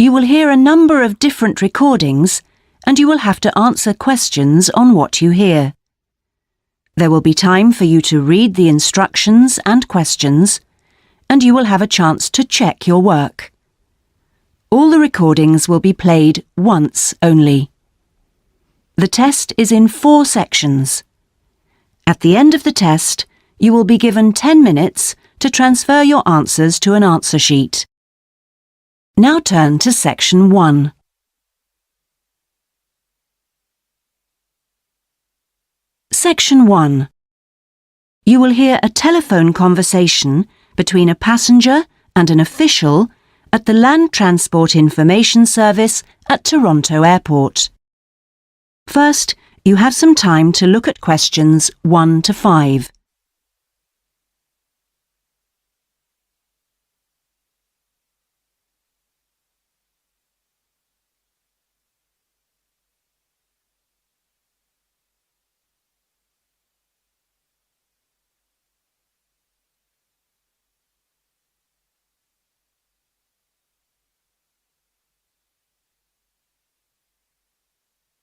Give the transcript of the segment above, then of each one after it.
You will hear a number of different recordings and you will have to answer questions on what you hear. There will be time for you to read the instructions and questions, and you will have a chance to check your work. All the recordings will be played once only. The test is in 4 sections. At the end of the test, you will be given 10 minutes to transfer your answers to an answer sheet. Now turn to Section 1. Section 1. You will hear a telephone conversation between a passenger and an official at the Land Transport Information Service at Toronto Airport. First, you have some time to look at questions 1 to 5.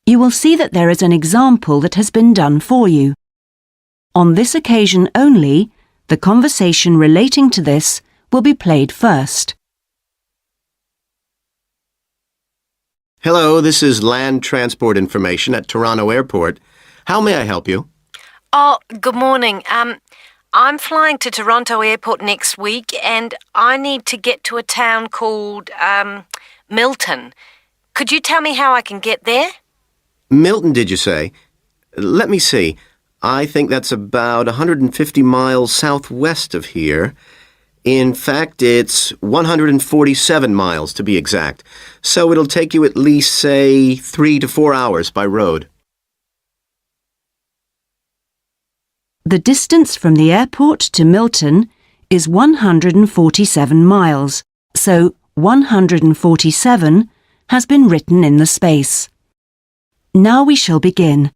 You will see that there is an example that has been done for you. On this occasion only, the conversation relating to this will be played first. Hello, this is Land Transport Information at Toronto Airport. How may I help you? Oh, good morning. I'm flying to Toronto Airport next week and I need to get to a town called, Milton. Could you tell me how I can get there? Milton, did you say? Let me see. I think that's about 150 miles southwest of here. In fact, it's 147 miles to be exact. So it'll take you at least, say, 3 to 4 hours by road. The distance from the airport to Milton is 147 miles, so 147 has been written in the space. Now we shall begin.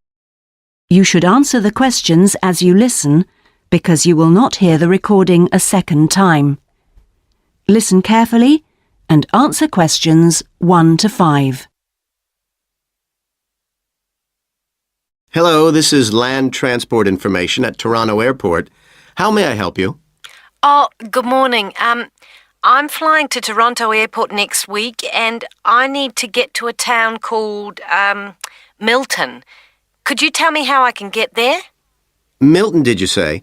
You should answer the questions as you listen, because you will not hear the recording a second time. Listen carefully and answer questions 1 to 5. Hello, this is Land Transport Information at Toronto Airport. How may I help you? Oh, good morning. I'm flying to Toronto Airport next week and I need to get to a town called, Milton. Could you tell me how I can get there? Milton, did you say?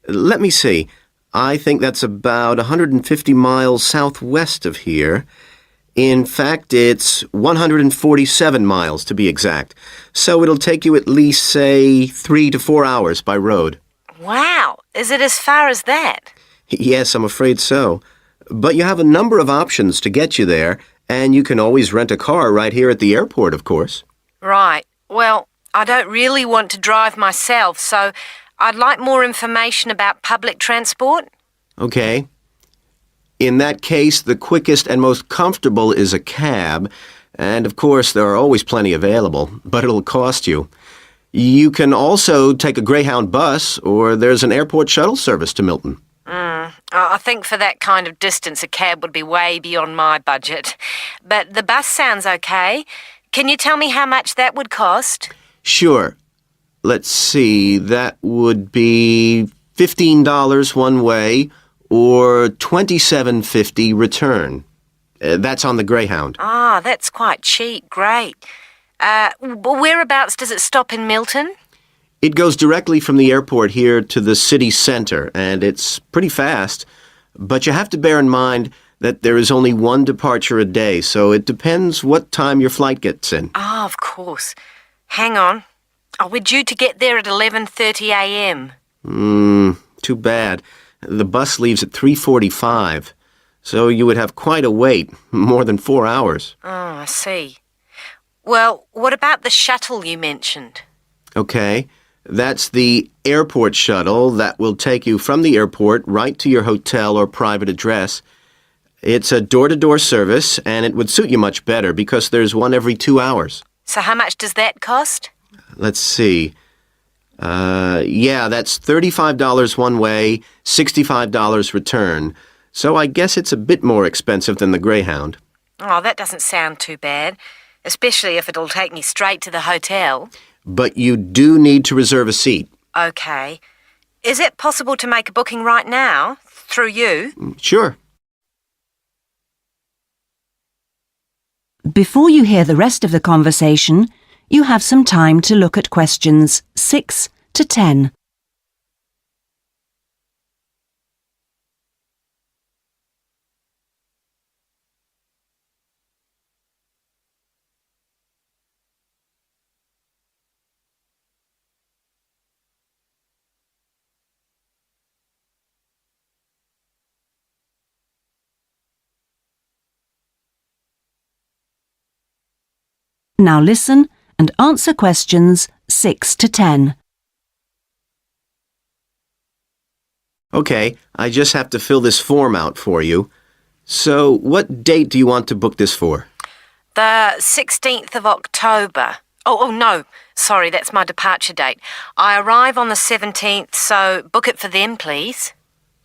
Let me see. I think that's about 150 miles southwest of here. In fact, it's 147 miles to be exact. So it'll take you at least, say, 3 to 4 hours by road. Wow! Is it as far as that? Yes, I'm afraid so. But you have a number of options to get you there, and you can always rent a car right here at the airport, of course. Right. Well, I don't really want to drive myself, so I'd like more information about public transport. Okay. In that case, the quickest and most comfortable is a cab, and of course there are always plenty available, but it'll cost you. You can also take a Greyhound bus, or there's an airport shuttle service to Milton. I think for that kind of distance a cab would be way beyond my budget. But the bus sounds okay. Can you tell me how much that would cost? Sure. Let's see, that would be $15 one way or $27.50 return. That's on the Greyhound. Ah, that's quite cheap. Great. Whereabouts does it stop in Milton? It goes directly from the airport here to the city center, and it's pretty fast. But you have to bear in mind that there is only one departure a day, so it depends what time your flight gets in. Ah, of course. Hang on. Oh, we're due to get there at 11:30 a.m. Too bad. The bus leaves at 3:45, so you would have quite a wait, more than 4 hours. Oh, I see. Well, what about the shuttle you mentioned? Okay, that's the airport shuttle that will take you from the airport right to your hotel or private address. It's a door-to-door service, and it would suit you much better because there's one every 2 hours. So how much does that cost? Let's see. That's $35 one way, $65 return. So I guess it's a bit more expensive than the Greyhound. Oh, that doesn't sound too bad, especially if it'll take me straight to the hotel. But you do need to reserve a seat. Okay. Is it possible to make a booking right now, through you? Sure. Before you hear the rest of the conversation, you have some time to look at questions 6 to 10. Now listen and answer questions 6 to 10. Okay, I just have to fill this form out for you. So, what date do you want to book this for? The 16th of October. Oh, no. Sorry, that's my departure date. I arrive on the 17th, so book it for them, please.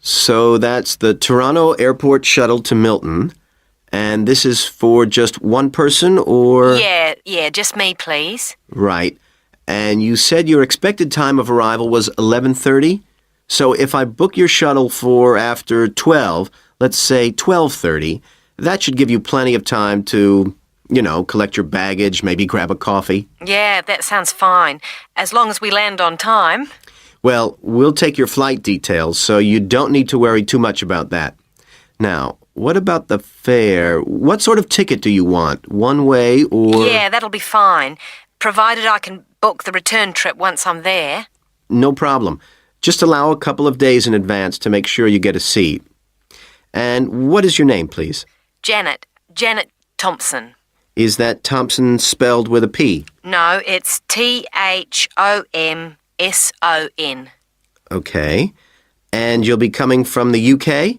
So that's the Toronto Airport shuttle to Milton. And this is for just one person, or? Yeah, just me, please. Right. And you said your expected time of arrival was 11:30? So if I book your shuttle for after 12, let's say 12:30, that should give you plenty of time to, collect your baggage, maybe grab a coffee. Yeah, that sounds fine, as long as we land on time. Well, we'll take your flight details, so you don't need to worry too much about that. Now, what about the fare? What sort of ticket do you want? One way or? Yeah, that'll be fine, provided I can book the return trip once I'm there. No problem. Just allow a couple of days in advance to make sure you get a seat. And what is your name, please? Janet Thompson. Is that Thompson spelled with a P? No, it's Thomson. Okay. And you'll be coming from the UK?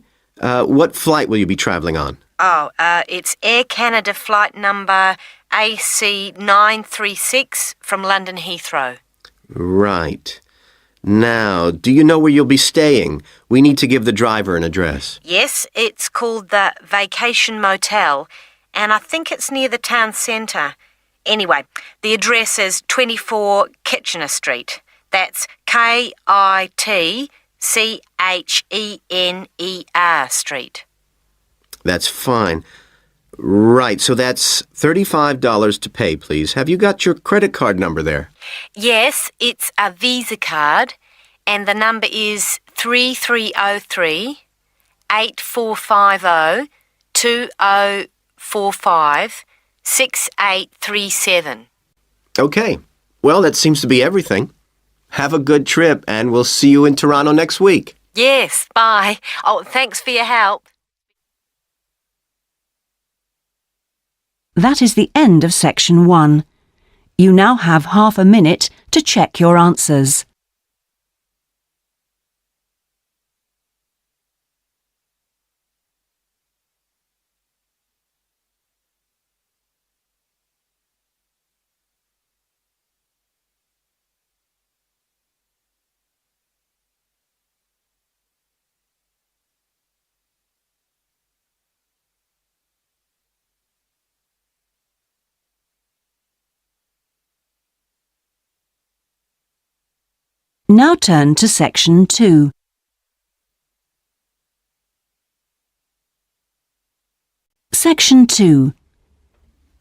What flight will you be traveling on? It's Air Canada flight number AC936 from London Heathrow. Right. Now, do you know where you'll be staying? We need to give the driver an address. Yes, it's called the Vacation Motel, and I think it's near the town centre. Anyway, the address is 24 Kitchener Street. That's Kitchener Street. That's fine. Right, so that's $35 to pay, please. Have you got your credit card number there? Yes, it's a Visa card, and the number is 3303-8450-2045-6837. Okay. Well, that seems to be everything. Have a good trip, and we'll see you in Toronto next week. Yes, bye. Oh, thanks for your help. That is the end of section 1. You now have half a minute to check your answers. Now turn to section 2. Section 2.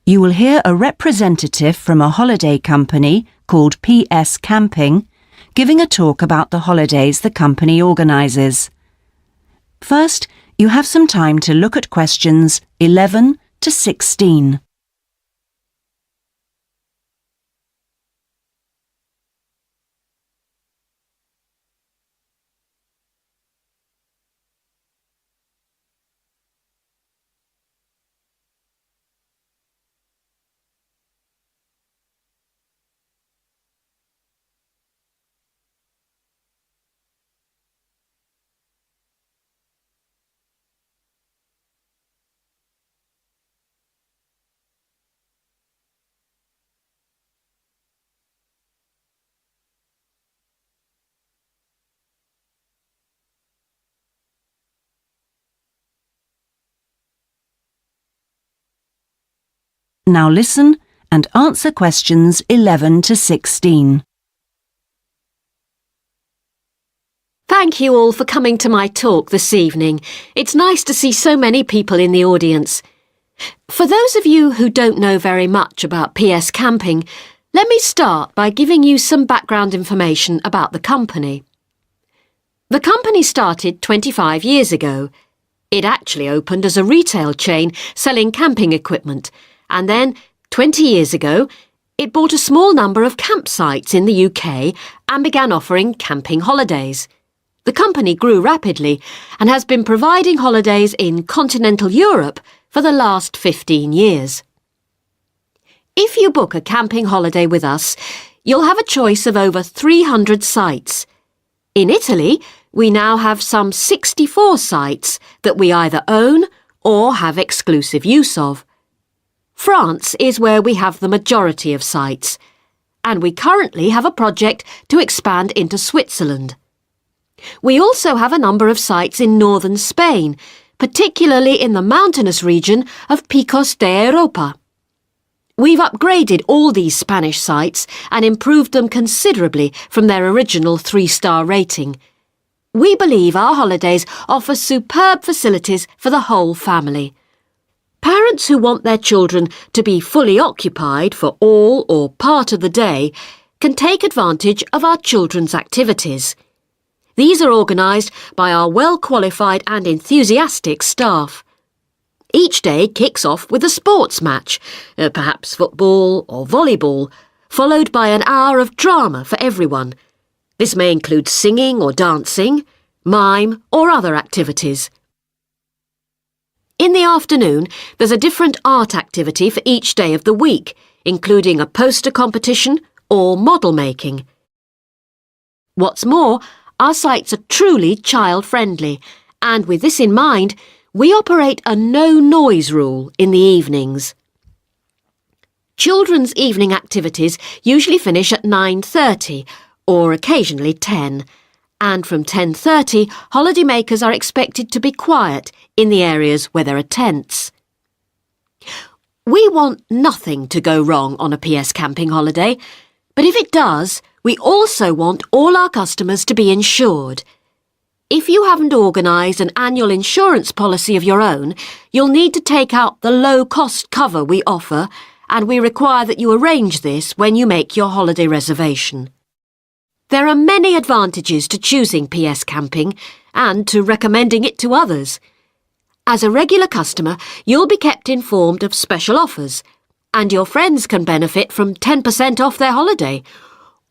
You will hear a representative from a holiday company called PS Camping giving a talk about the holidays the company organises. First, you have some time to look at questions 11 to 16. Now listen and answer questions 11 to 16. Thank you all for coming to my talk this evening. It's nice to see so many people in the audience. For those of you who don't know very much about PS Camping, let me start by giving you some background information about the company. The company started 25 years ago. It actually opened as a retail chain selling camping equipment, and then 20 years ago, it bought a small number of campsites in the UK and began offering camping holidays. The company grew rapidly and has been providing holidays in continental Europe for the last 15 years. If you book a camping holiday with us, you'll have a choice of over 300 sites. In Italy, we now have some 64 sites that we either own or have exclusive use of. France is where we have the majority of sites, and we currently have a project to expand into Switzerland. We also have a number of sites in northern Spain, particularly in the mountainous region of Picos de Europa. We've upgraded all these Spanish sites and improved them considerably from their original 3-star rating. We believe our holidays offer superb facilities for the whole family. Parents who want their children to be fully occupied for all or part of the day can take advantage of our children's activities. These are organised by our well-qualified and enthusiastic staff. Each day kicks off with a sports match, perhaps football or volleyball, followed by an hour of drama for everyone. This may include singing or dancing, mime or other activities. In the afternoon, there's a different art activity for each day of the week, including a poster competition or model making. What's more, our sites are truly child-friendly, and with this in mind, we operate a no-noise rule in the evenings. Children's evening activities usually finish at 9:30 or occasionally 10, and from 10:30, holidaymakers are expected to be quiet in the areas where there are tents. We want nothing to go wrong on a PS Camping holiday, but if it does, we also want all our customers to be insured. If you haven't organised an annual insurance policy of your own, you'll need to take out the low-cost cover we offer, and we require that you arrange this when you make your holiday reservation. There are many advantages to choosing PS Camping and to recommending it to others. As a regular customer, you'll be kept informed of special offers, and your friends can benefit from 10% off their holiday,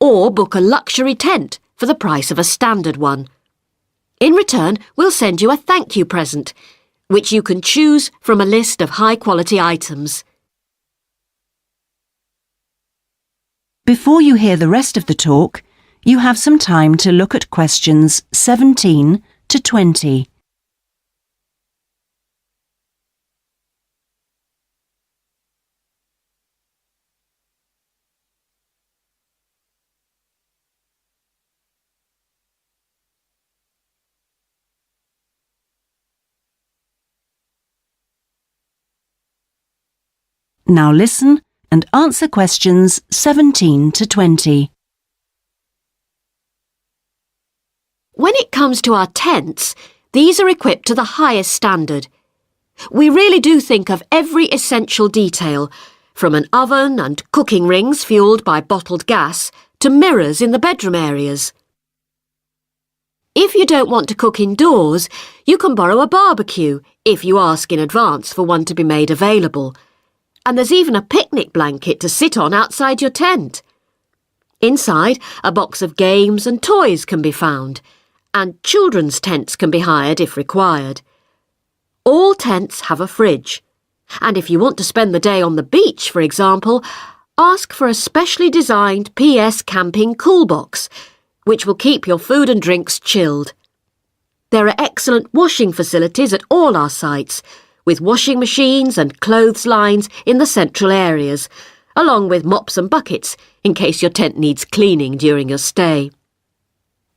or book a luxury tent for the price of a standard one. In return, we'll send you a thank you present, which you can choose from a list of high-quality items. Before you hear the rest of the talk, you have some time to look at questions 17 to 20. Now listen and answer questions 17 to 20. When it comes to our tents, these are equipped to the highest standard. We really do think of every essential detail, from an oven and cooking rings fuelled by bottled gas to mirrors in the bedroom areas. If you don't want to cook indoors, you can borrow a barbecue if you ask in advance for one to be made available. And there's even a picnic blanket to sit on outside your tent. Inside, a box of games and toys can be found, and children's tents can be hired if required. All tents have a fridge, and if you want to spend the day on the beach, for example, ask for a specially designed PS Camping cool box, which will keep your food and drinks chilled. There are excellent washing facilities at all our sites, with washing machines and clothes lines in the central areas, along with mops and buckets in case your tent needs cleaning during your stay.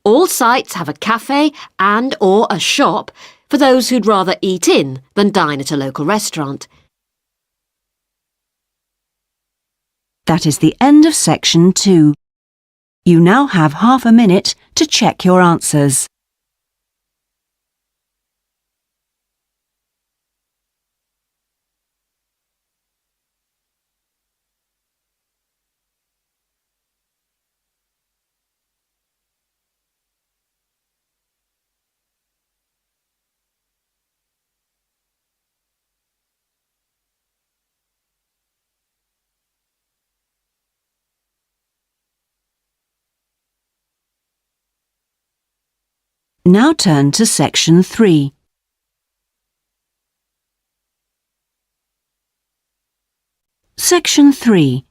All sites have a cafe and/or a shop for those who'd rather eat in than dine at a local restaurant. That is the end of section 2. You now have half a minute to check your answers. Now turn to section 3. Section 3.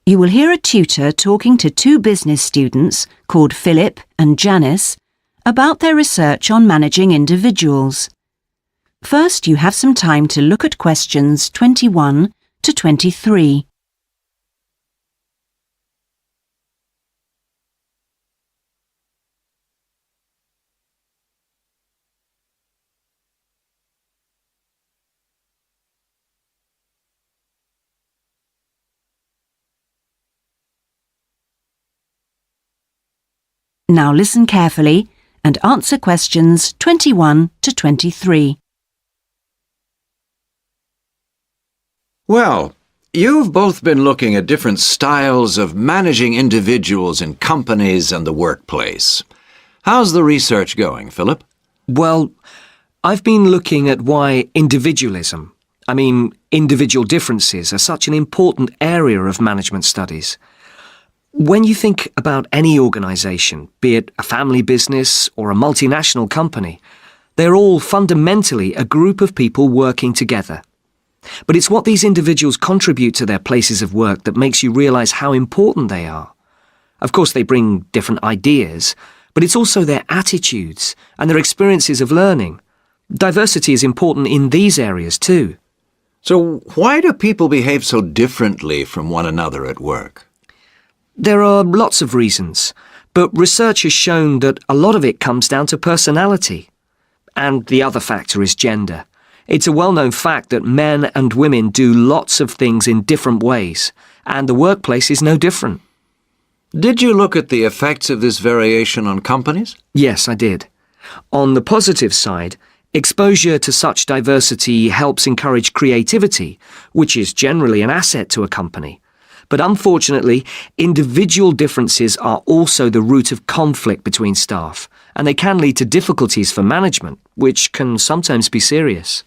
You will hear a tutor talking to two business students called Philip and Janice about their research on managing individuals. First, you have some time to look at questions 21 to 23. Now listen carefully and answer questions 21 to 23. Well, you've both been looking at different styles of managing individuals in companies and the workplace. How's the research going, Philip? Well, I've been looking at why individualism, individual differences, are such an important area of management studies. When you think about any organisation, be it a family business or a multinational company, they're all fundamentally a group of people working together. But it's what these individuals contribute to their places of work that makes you realise how important they are. Of course, they bring different ideas, but it's also their attitudes and their experiences of learning. Diversity is important in these areas too. So why do people behave so differently from one another at work? There are lots of reasons, but research has shown that a lot of it comes down to personality. And the other factor is gender. It's a well-known fact that men and women do lots of things in different ways, and the workplace is no different. Did you look at the effects of this variation on companies? Yes, I did. On the positive side, exposure to such diversity helps encourage creativity, which is generally an asset to a company. But unfortunately, individual differences are also the root of conflict between staff, and they can lead to difficulties for management, which can sometimes be serious.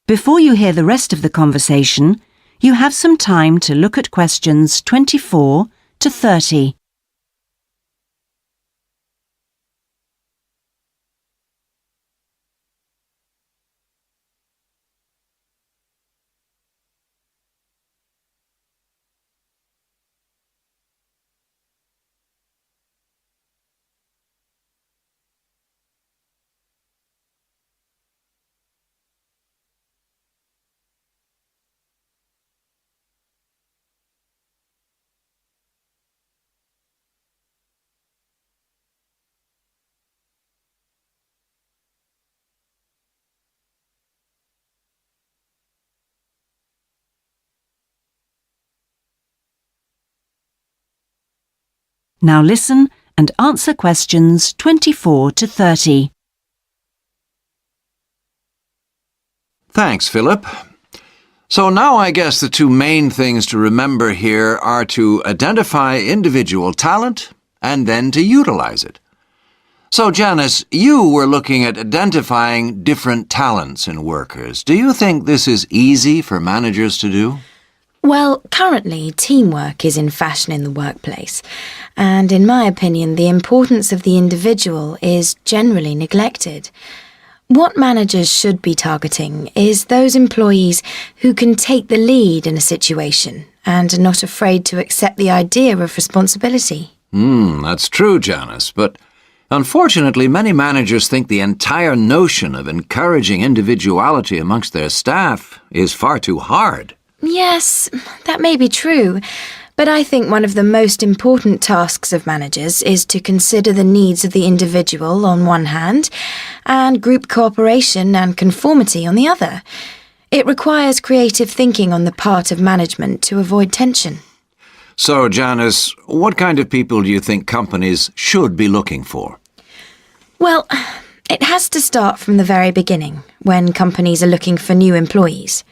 Before you hear the rest of the conversation, you have some time to look at questions 24 to 30. Now listen and answer questions 24 to 30. Thanks, Philip. So now I guess the two main things to remember here are to identify individual talent and then to utilize it. So, Janice, you were looking at identifying different talents in workers. Do you think this is easy for managers to do? Well, currently, teamwork is in fashion in the workplace, and in my opinion, the importance of the individual is generally neglected. What managers should be targeting is those employees who can take the lead in a situation and are not afraid to accept the idea of responsibility. That's true, Janice, but unfortunately, many managers think the entire notion of encouraging individuality amongst their staff is far too hard. Yes, that may be true, but I think one of the most important tasks of managers is to consider the needs of the individual on one hand and group cooperation and conformity on the other. It requires creative thinking on the part of management to avoid tension. So, Janice, what kind of people do you think companies should be looking for? Well, it has to start from the very beginning, when companies are looking for new employees.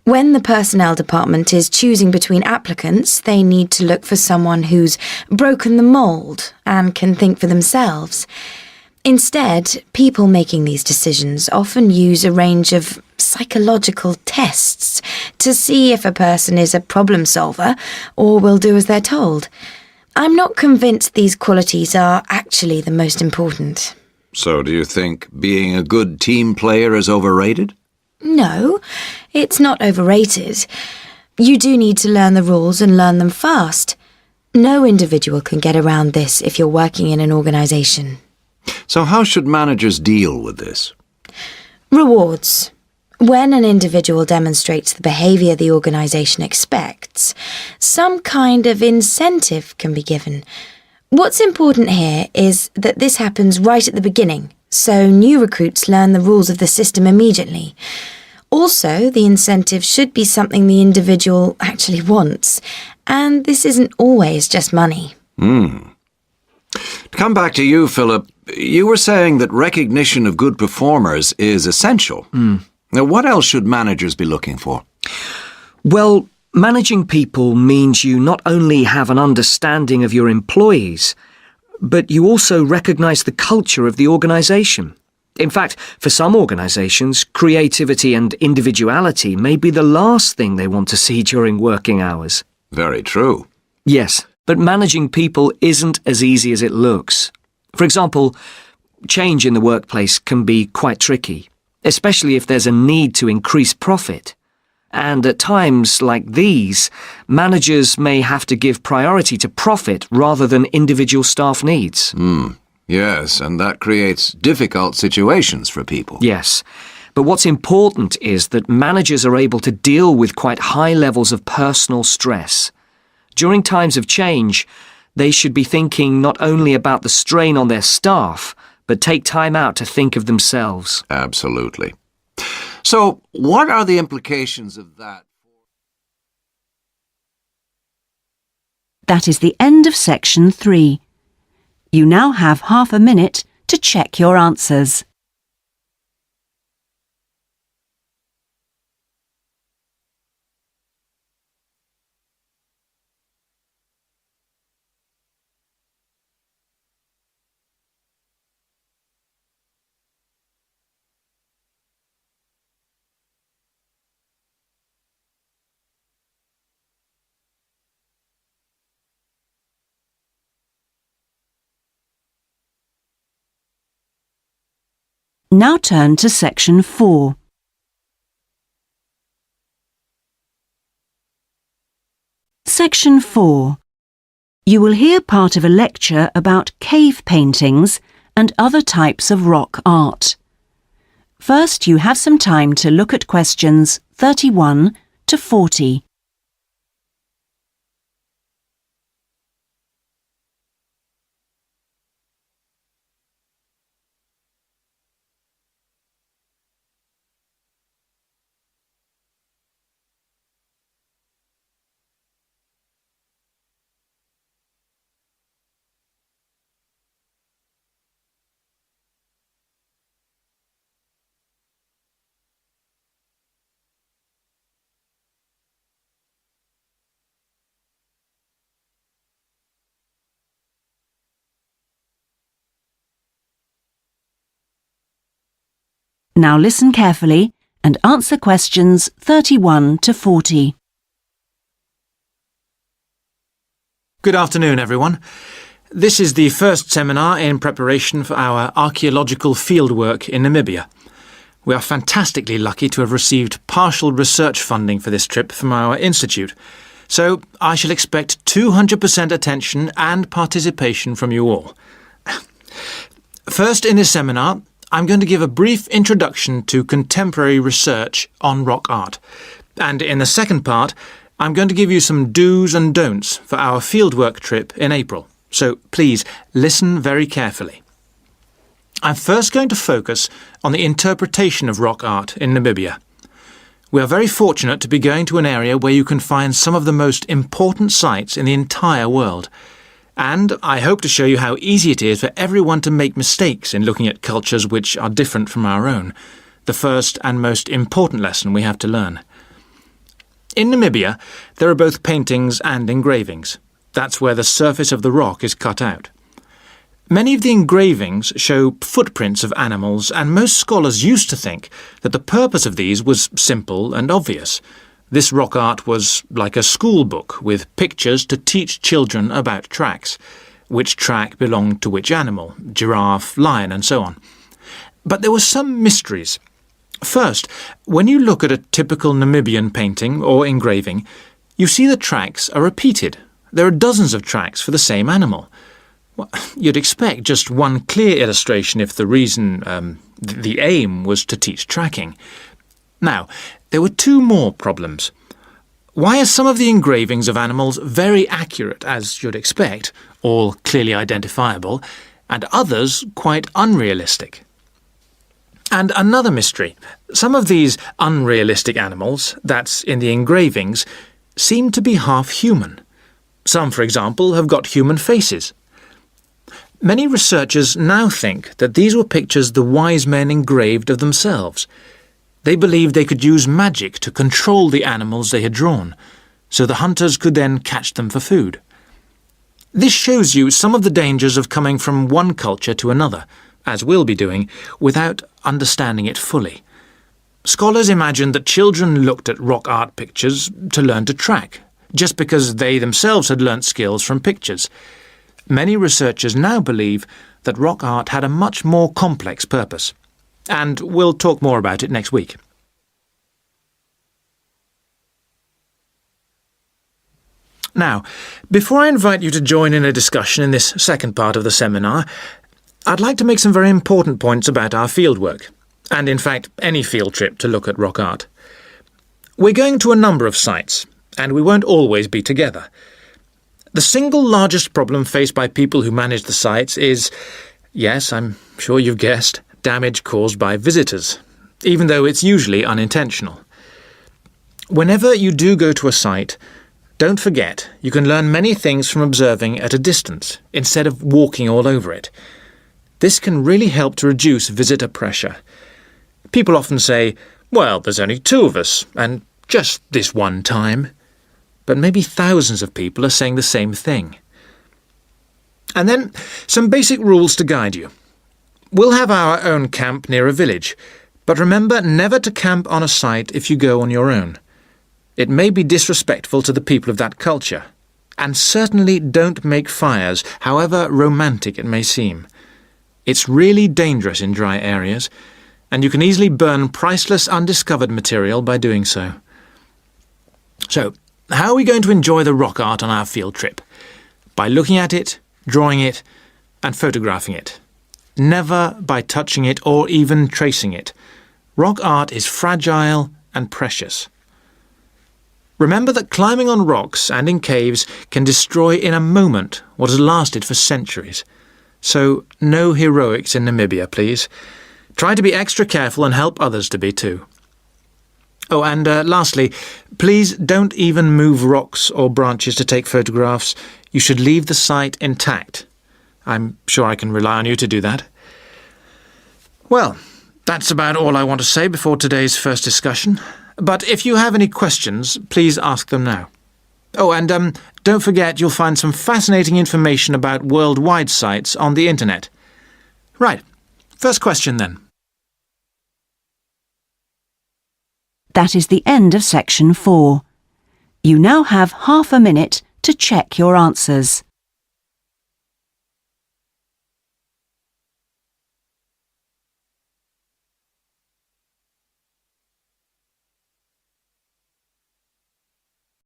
When the personnel department is choosing between applicants, they need to look for someone who's broken the mould and can think for themselves. Instead, people making these decisions often use a range of psychological tests to see if a person is a problem solver or will do as they're told. I'm not convinced these qualities are actually the most important. So, do you think being a good team player is overrated? No, it's not overrated. You do need to learn the rules and learn them fast. No individual can get around this if you're working in an organisation. So how should managers deal with this? Rewards. When an individual demonstrates the behaviour the organisation expects, some kind of incentive can be given. What's important here is that this happens right at the beginning, so new recruits learn the rules of the system immediately. Also, the incentive should be something the individual actually wants, and this isn't always just money. To come back to you, Philip, you were saying that recognition of good performers is essential. Now, what else should managers be looking for? Well, managing people means you not only have an understanding of your employees, but you also recognise the culture of the organisation. In fact, for some organisations, creativity and individuality may be the last thing they want to see during working hours. Very true. Yes, but managing people isn't as easy as it looks. For example, change in the workplace can be quite tricky, especially if there's a need to increase profit. And at times like these, managers may have to give priority to profit rather than individual staff needs. Yes, and that creates difficult situations for people. Yes, but what's important is that managers are able to deal with quite high levels of personal stress. During times of change, they should be thinking not only about the strain on their staff, but take time out to think of themselves. Absolutely. So, what are the implications of that? That is the end of section 3. You now have half a minute to check your answers. Now turn to section 4. Section 4. You will hear part of a lecture about cave paintings and other types of rock art. First, you have some time to look at questions 31 to 40. Now listen carefully and answer questions 31 to 40. Good afternoon, everyone. This is the first seminar in preparation for our archaeological fieldwork in Namibia. We are fantastically lucky to have received partial research funding for this trip from our institute, so I shall expect 200% attention and participation from you all. First, in this seminar, I'm going to give a brief introduction to contemporary research on rock art. And in the second part, I'm going to give you some do's and don'ts for our fieldwork trip in April. So please listen very carefully. I'm first going to focus on the interpretation of rock art in Namibia. We are very fortunate to be going to an area where you can find some of the most important sites in the entire world. And I hope to show you how easy it is for everyone to make mistakes in looking at cultures which are different from our own, the first and most important lesson we have to learn. In Namibia, there are both paintings and engravings. That's where the surface of the rock is cut out. Many of the engravings show footprints of animals, and most scholars used to think that the purpose of these was simple and obvious. This rock art was like a school book with pictures to teach children about tracks, which track belonged to which animal, giraffe, lion, and so on. But there were some mysteries. First, when you look at a typical Namibian painting or engraving, you see the tracks are repeated. There are dozens of tracks for the same animal. Well, you'd expect just one clear illustration if the the aim was to teach tracking. Now, there were two more problems. Why are some of the engravings of animals very accurate, as you'd expect, all clearly identifiable, and others quite unrealistic? And another mystery. Some of these unrealistic animals, that's in the engravings, seem to be half human. Some, for example, have got human faces. Many researchers now think that these were pictures the wise men engraved of themselves. They believed they could use magic to control the animals they had drawn, so the hunters could then catch them for food. This shows you some of the dangers of coming from one culture to another, as we'll be doing, without understanding it fully. Scholars imagined that children looked at rock art pictures to learn to track, just because they themselves had learnt skills from pictures. Many researchers now believe that rock art had a much more complex purpose, and we'll talk more about it next week. Now, before I invite you to join in a discussion in this second part of the seminar, I'd like to make some very important points about our fieldwork, and in fact any field trip to look at rock art. We're going to a number of sites, and we won't always be together. The single largest problem faced by people who manage the sites is, yes, I'm sure you've guessed, damage caused by visitors, even though it's usually unintentional. Whenever you do go to a site, don't forget you can learn many things from observing at a distance, instead of walking all over it. This can really help to reduce visitor pressure. People often say, well, there's only 2 of us, and just this one time. But maybe thousands of people are saying the same thing. And then, some basic rules to guide you. We'll have our own camp near a village, but remember never to camp on a site if you go on your own. It may be disrespectful to the people of that culture. And certainly don't make fires, however romantic it may seem. It's really dangerous in dry areas, and you can easily burn priceless undiscovered material by doing so. So, how are we going to enjoy the rock art on our field trip? By looking at it, drawing it, and photographing it. Never by touching it or even tracing it. Rock art is fragile and precious. Remember that climbing on rocks and in caves can destroy in a moment what has lasted for centuries. So, no heroics in Namibia, please. Try to be extra careful and help others to be too. Oh, and lastly, please don't even move rocks or branches to take photographs. You should leave the site intact. I'm sure I can rely on you to do that. Well, that's about all I want to say before today's first discussion. But if you have any questions, please ask them now. Oh, and don't forget you'll find some fascinating information about worldwide sites on the internet. Right, first question then. That is the end of section 4. You now have half a minute to check your answers.